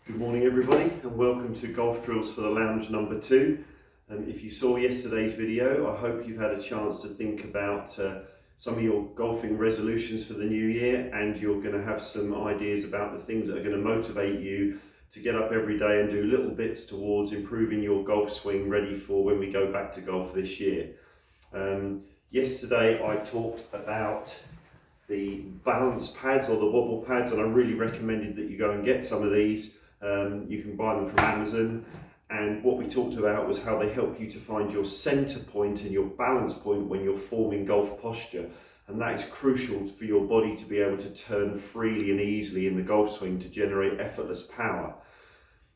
Good morning everybody and welcome to Golf Drills for the Lounge number 2. If you saw yesterday's video, I hope you've had a chance to think about some of your golfing resolutions for the new year, and you're going to have some ideas about the things that are going to motivate you to get up every day and do little bits towards improving your golf swing ready for when we go back to golf this year. Yesterday I talked about the balance pads or the wobble pads, and I really recommended that you go and get some of these. You can buy them from Amazon, and what we talked about was how they help you to find your center point and your balance point when you're forming golf posture, and that is crucial for your body to be able to turn freely and easily in the golf swing to generate effortless power.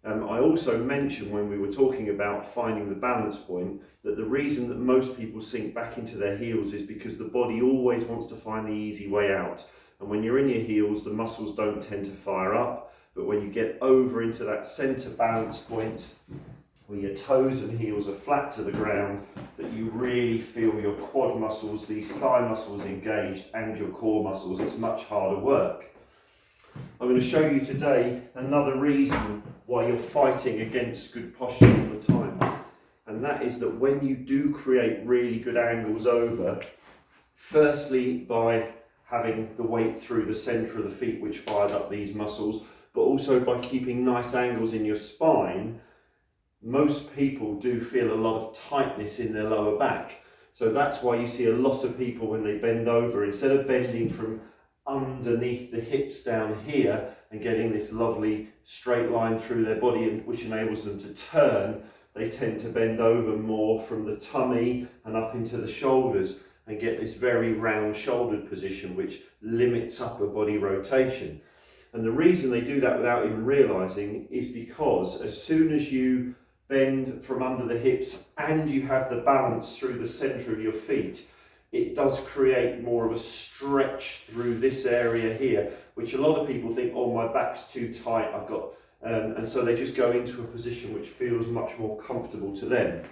I also mentioned when we were talking about finding the balance point that the reason that most people sink back into their heels is because the body always wants to find the easy way out, and when you're in your heels the muscles don't tend to fire up. But when you get over into that center balance point, where your toes and heels are flat to the ground, that you really feel your quad muscles, these thigh muscles engaged, and your core muscles, it's much harder work. I'm going to show you today another reason why you're fighting against good posture all the time. And that is that when you do create really good angles over, firstly by having the weight through the center of the feet, which fires up these muscles, but also by keeping nice angles in your spine, most people do feel a lot of tightness in their lower back. So that's why you see a lot of people when they bend over, instead of bending from underneath the hips down here and getting this lovely straight line through their body, which enables them to turn, they tend to bend over more from the tummy and up into the shoulders and get this very round shouldered position, which limits upper body rotation. And the reason they do that without even realizing is because as soon as you bend from under the hips and you have the balance through the center of your feet, it does create more of a stretch through this area here, which a lot of people think, oh, my back's too tight, I've got, and so they just go into a position which feels much more comfortable to them.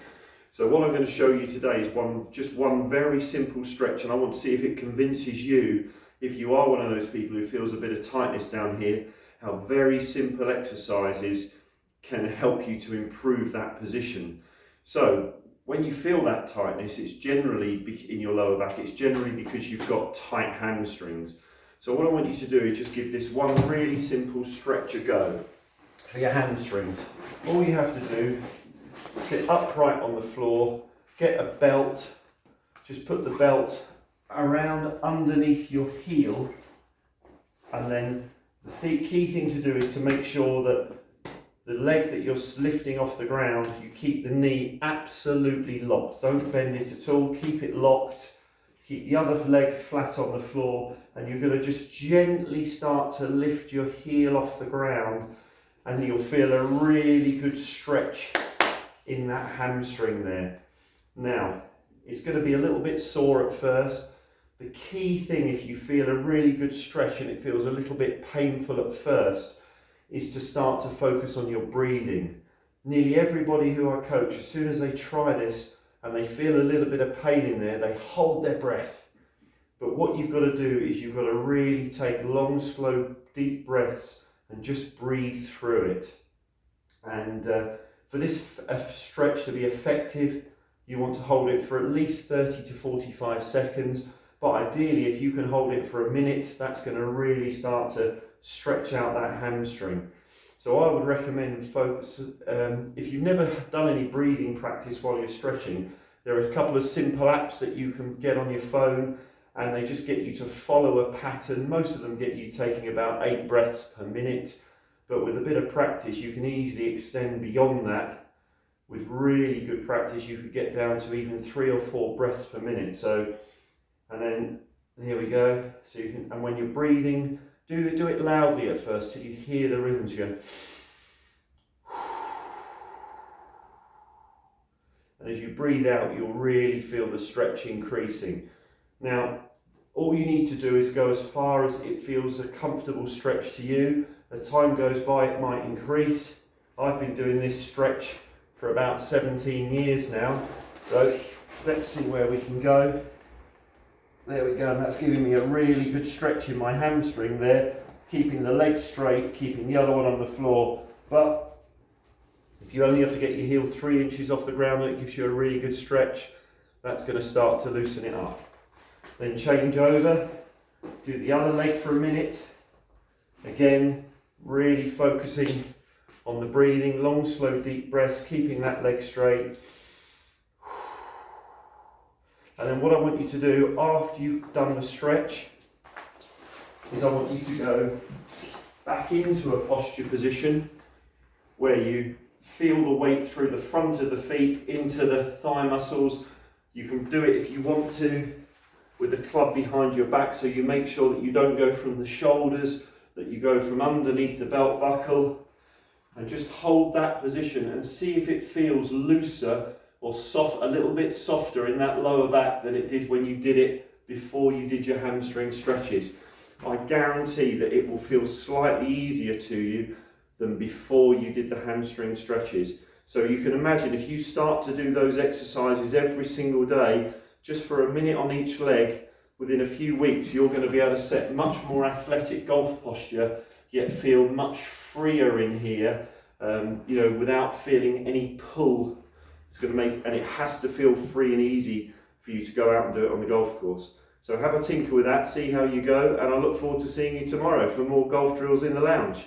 So what I'm going to show you today is just one very simple stretch, and I want to see if it convinces you, if you are one of those people who feels a bit of tightness down here, how very simple exercises can help you to improve that position. So when you feel that tightness, it's generally in your lower back, it's generally because you've got tight hamstrings. So what I want you to do is just give this one really simple stretch a go for your hamstrings. All you have to do is sit upright on the floor, get a belt, just put the belt around underneath your heel, and then the key thing to do is to make sure that the leg that you're lifting off the ground, you keep the knee absolutely locked. Don't bend it at all, keep it locked. Keep the other leg flat on the floor, and you're going to just gently start to lift your heel off the ground, and you'll feel a really good stretch in that hamstring there. Now, it's going to be a little bit sore at first. The key thing, if you feel a really good stretch and it feels a little bit painful at first, is to start to focus on your breathing. Nearly everybody who I coach, as soon as they try this and they feel a little bit of pain in there, they hold their breath. But what you've got to do is you've got to really take long, slow, deep breaths and just breathe through it. And for this stretch to be effective, you want to hold it for at least 30 to 45 seconds. But ideally, if you can hold it for a minute, that's going to really start to stretch out that hamstring. So I would recommend focus, if you've never done any breathing practice while you're stretching, there are a couple of simple apps that you can get on your phone, and they just get you to follow a pattern. Most of them get you taking about 8 breaths per minute, but with a bit of practice, you can easily extend beyond that. With really good practice, you could get down to even 3 or 4 breaths per minute. So, and then here we go. So you can, and when you're breathing, do it loudly at first till you hear the rhythms. You go, and as you breathe out, you'll really feel the stretch increasing. Now, all you need to do is go as far as it feels a comfortable stretch to you. As time goes by, it might increase. I've been doing this stretch for about 17 years now. So let's see where we can go. There we go, and that's giving me a really good stretch in my hamstring there, keeping the leg straight, keeping the other one on the floor, But if you only have to get your heel 3 inches off the ground, it gives you a really good stretch. That's going to start to loosen it up. Then change over, do the other leg for a minute. Again, really focusing on the breathing, long, slow, deep breaths, keeping that leg straight. And then what I want you to do after you've done the stretch is I want you to go back into a posture position where you feel the weight through the front of the feet into the thigh muscles. You can do it if you want to with the club behind your back, so you make sure that you don't go from the shoulders, that you go from underneath the belt buckle, and just hold that position and see if it feels looser or soft, a little bit softer in that lower back than it did when you did it before you did your hamstring stretches. I guarantee that it will feel slightly easier to you than before you did the hamstring stretches. So you can imagine if you start to do those exercises every single day, just for a minute on each leg, within a few weeks you're going to be able to set much more athletic golf posture, yet feel much freer in here, without feeling any pull. It's going to make, and it has to feel free and easy for you to go out and do it on the golf course. So have a tinker with that, see how you go, and I look forward to seeing you tomorrow for more golf drills in the lounge.